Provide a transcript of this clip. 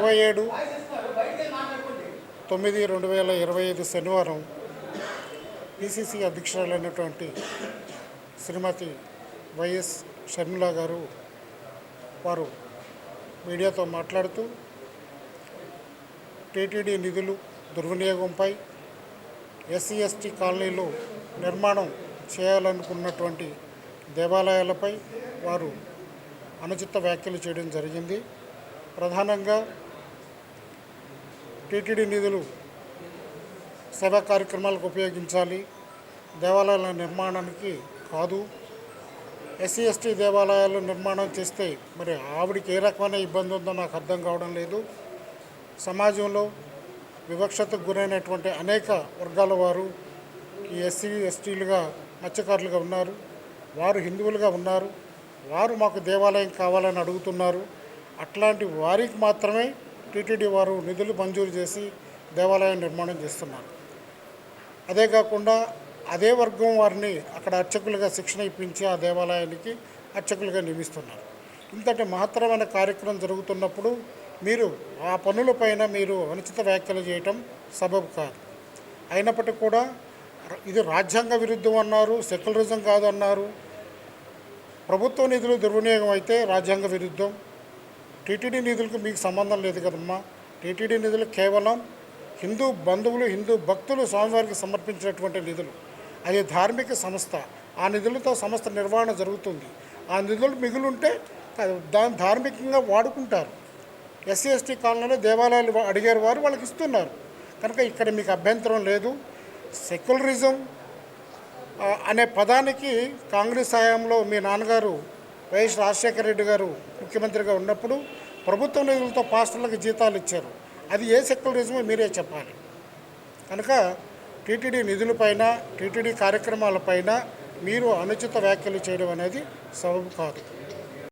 27/9/2025 శనివారం పిసిసి అధ్యక్షురాలైనటువంటి శ్రీమతి వైఎస్ షర్మిల గారు వారు మీడియాతో మాట్లాడుతూ టీటీడీ నిధులు దుర్వినియోగంపై ఎస్సీ ఎస్టీ కాలనీలో నిర్మాణం చేయాలనుకున్నటువంటి దేవాలయాలపై వారు అనుచిత వ్యాఖ్యలు చేయడం జరిగింది. ప్రధానంగా టీటీడీ నిధులు సేవా కార్యక్రమాలకు ఉపయోగించాలి, దేవాలయాల నిర్మాణానికి కాదు. ఎస్సీ ఎస్టీ దేవాలయాలు నిర్మాణం చేస్తే మరి ఆవిడికి ఏ రకమైన ఇబ్బంది ఉందో నాకు అర్థం కావడం లేదు. సమాజంలో వివక్షతకు గురైనటువంటి అనేక వర్గాల వారు ఈ ఎస్సీ ఎస్టీలుగా మత్స్యకారులుగా ఉన్నారు, వారు హిందువులుగా ఉన్నారు, వారు మాకు దేవాలయం కావాలని అడుగుతున్నారు. అట్లాంటి వారికి మాత్రమే టీటీడీ వారు నిధులు మంజూరు చేసి దేవాలయం నిర్మాణం చేస్తున్నారు. అదే కాకుండా అదే వర్గం వారిని అక్కడ అర్చకులుగా శిక్షణ ఇప్పించి ఆ దేవాలయానికి అర్చకులుగా నియమిస్తున్నారు. ఇంతటి మహత్తరమైన కార్యక్రమం జరుగుతున్నప్పుడు మీరు ఆ పనులపైన మీరు అనుచిత వ్యాఖ్యలు చేయటం సబబు కాదు. అయినప్పటికీ కూడా ఇది రాజ్యాంగ విరుద్ధం అన్నారు, సెక్యులరిజం కాదు అన్నారు. ప్రభుత్వ నిధులు దుర్వినియోగం అయితే రాజ్యాంగ విరుద్ధం. టీటీడీ నిధులకు మీకు సంబంధం లేదు కదమ్మా. టీటీడీ నిధులు కేవలం హిందూ బంధువులు, హిందూ భక్తులు స్వామివారికి సమర్పించినటువంటి నిధులు. అది ధార్మిక సంస్థ. ఆ నిధులతో సంస్థ నిర్వహణ జరుగుతుంది. ఆ నిధులు మిగులుంటే దాన్ని ధార్మికంగా వాడుకుంటారు. ఎస్సీ ఎస్టీ కాలనీలో దేవాలయాలు అడిగారు, వారు వాళ్ళకి ఇస్తున్నారు. కనుక ఇక్కడ మీకు అభ్యంతరం లేదు. సెక్యులరిజం అనే పదానికి కాంగ్రెస్ హయాంలో మీ నాన్నగారు వైఎస్ రాజశేఖర రెడ్డి గారు ముఖ్యమంత్రిగా ఉన్నప్పుడు ప్రభుత్వ నిధులతో పాస్టర్లకు జీతాలు ఇచ్చారు. అది ఏ సెక్యులరిజమో మీరే చెప్పాలి. కనుక టీటీడీ నిధులపైన, టీటీడీ కార్యక్రమాలపైన మీరు అనుచిత వ్యాఖ్యలు చేయడం అనేది సబబు కాదు.